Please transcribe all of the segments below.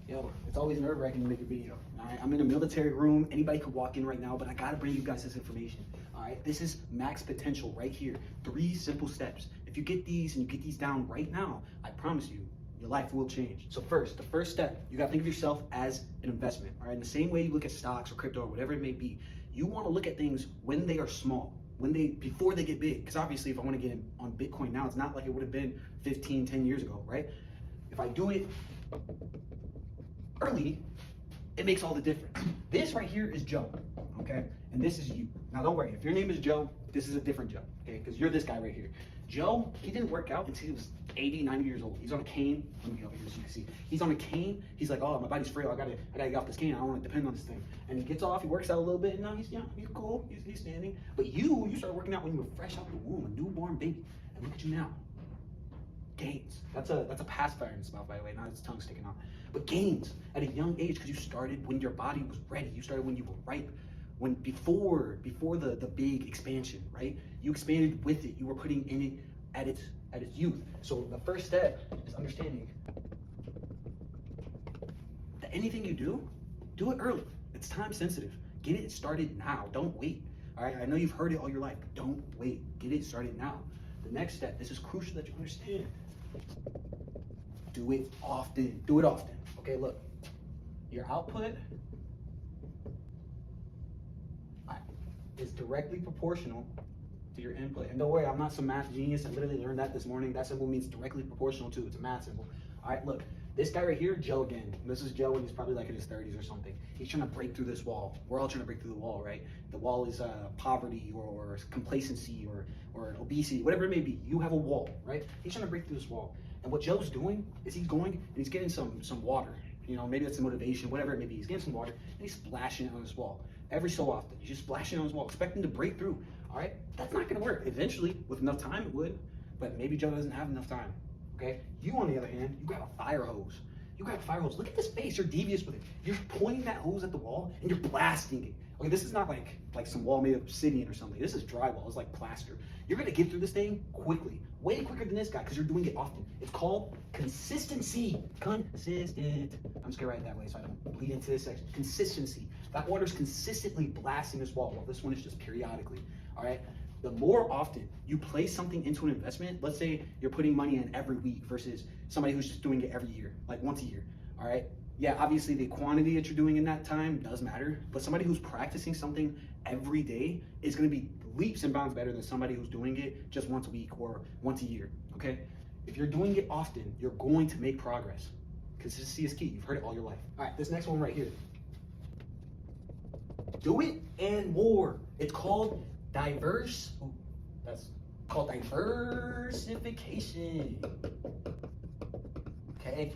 Yo, it's always nerve-wracking to make a video. All right, I'm in a military room. Anybody could walk in right now, but I gotta bring you guys this information. All right, this is max potential right here. 3 simple steps. If you get these and you get these down right now, I promise you, your life will change. So first, the first step, you gotta think of yourself as an investment. All right, in the same way you look at stocks or crypto or whatever it may be, you want to look at things when they are small, before they get big. Because obviously, if I want to get in on Bitcoin now, it's not like it would have been 15, 10 years ago, right? If I do it early, it makes all the difference. This right here is Joe, okay? And this is you. Now don't worry, if your name is Joe, this is a different Joe, okay? Because you're this guy right here. Joe, he didn't work out until he was 80, 90 years old. He's on a cane. Let me get over here so you can see. He's on a cane. He's like, oh, my body's frail. I gotta get off this cane. I don't want to depend on this thing. And he gets off, he works out a little bit, and now he's cool. He's standing. But you started working out when you were fresh out the womb, a newborn baby. And look at you now. Gains. That's a pacifier in his mouth, by the way, not his tongue sticking out. But gains at a young age, because you started when your body was ready. You started when you were ripe. When before the big expansion, right? You expanded with it. You were putting in it at its youth. So the first step is understanding that anything you do it early. It's time sensitive. Get it started now. Don't wait. All right. I know you've heard it all your life, but don't wait. Get it started now. The next step, this is crucial that you understand. Do it often. Do it often. Okay, look. Your output is directly proportional to your input. And don't worry, I'm not some math genius. I literally learned that this morning. That symbol means directly proportional to. It's a math symbol. All right, look. This guy right here, Joe again. This is Joe, and he's probably like in his 30s or something. He's trying to break through this wall. We're all trying to break through the wall, right? The wall is poverty or complacency or obesity, whatever it may be. You have a wall, right? He's trying to break through this wall. And what Joe's doing is he's going and he's getting some water. You know, maybe that's some motivation, whatever it may be. He's getting some water and he's splashing it on this wall. Every so often, he's just splashing it on his wall, expecting to break through. All right, that's not gonna work. Eventually, with enough time, it would, but maybe Joe doesn't have enough time. Okay, you on the other hand, you grab a fire hose. You grab a fire hose. Look at this face. You're devious with it. You're pointing that hose at the wall and you're blasting it. Okay, this is not like some wall made of obsidian or something. This is drywall. It's like plaster. You're gonna get through this thing quickly, way quicker than this guy, because you're doing it often. It's called consistency. Consistent. I'm just gonna write it that way so I don't bleed into this section. Consistency. That water's consistently blasting this wall, while this one is just periodically. All right. The more often you place something into an investment, let's say you're putting money in every week versus somebody who's just doing it every year, like once a year. All right. Yeah, obviously the quantity that you're doing in that time does matter, but somebody who's practicing something every day is going to be leaps and bounds better than somebody who's doing it just once a week or once a year. Okay. If you're doing it often, you're going to make progress. Consistency is key. You've heard it all your life. All right. This next one right here. Do it and more. It's called diversification. Okay,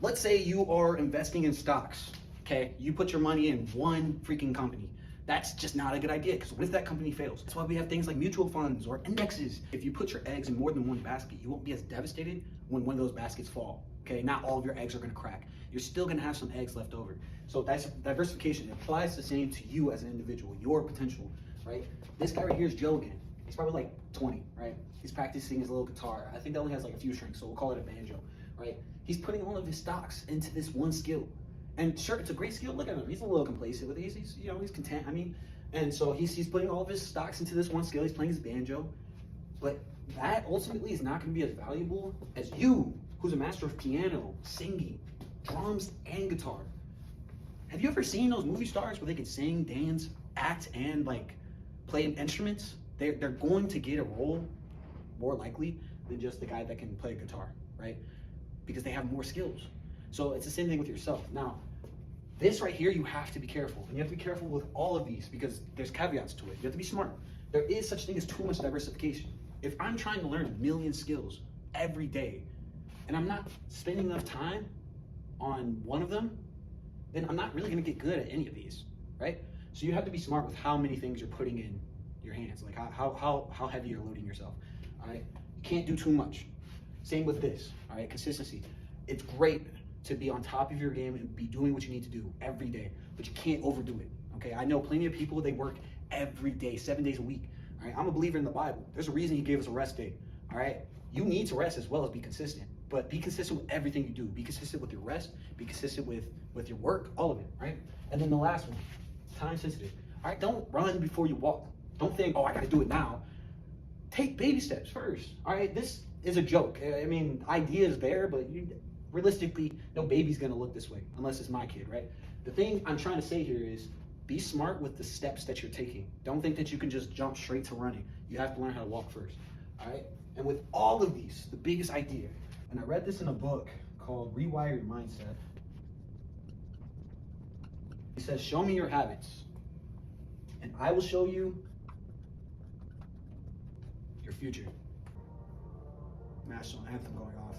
let's say you are investing in stocks. Okay, you put your money in one freaking company. That's just not a good idea, because what if that company fails? That's why we have things like mutual funds or indexes. If you put your eggs in more than one basket, you won't be as devastated when one of those baskets fall. Okay, not all of your eggs are gonna crack. You're still gonna have some eggs left over. So that's diversification. It applies the same to you as an individual, your potential, right? This guy right here is Joe again. He's probably like 20, right? He's practicing his little guitar. I think that only has like a few strings, so we'll call it a banjo, right? He's putting all of his stocks into this one skill. And sure, it's a great skill. Look at him. He's a little complacent with it. He's he's content. I mean, and so he's putting all of his stocks into this one skill. He's playing his banjo. But that ultimately is not going to be as valuable as you, who's a master of piano, singing, drums, and guitar. Have you ever seen those movie stars where they can sing, dance, act, and like play instruments? They're going to get a role more likely than just the guy that can play a guitar, right? Because they have more skills. So it's the same thing with yourself. Now, this right here, you have to be careful. And you have to be careful with all of these because there's caveats to it. You have to be smart. There is such thing as too much diversification. If I'm trying to learn a million skills every day and I'm not spending enough time on one of them, then I'm not really gonna get good at any of these, right? So you have to be smart with how many things you're putting in your hands, like how heavy you're loading yourself, all right? You can't do too much. Same with this, all right? Consistency. It's great to be on top of your game and be doing what you need to do every day, but you can't overdo it, okay? I know plenty of people, they work every day, 7 days a week, all right? I'm a believer in the Bible. There's a reason he gave us a rest day, all right? You need to rest as well as be consistent. But be consistent with everything you do. Be consistent with your rest. Be consistent with your work, all of it, right? And then the last one, time sensitive. All right, don't run before you walk. Don't think, oh, I got to do it now. Take baby steps first. All right, this is a joke. I mean, idea is there, but realistically, no baby's gonna look this way unless it's my kid, right? The thing I'm trying to say here is be smart with the steps that you're taking. Don't think that you can just jump straight to running. You have to learn how to walk first. All right. And with all of these, the biggest idea, and I read this in a book called Rewire Your Mindset. He says, show me your habits, and I will show you your future. National anthem going off.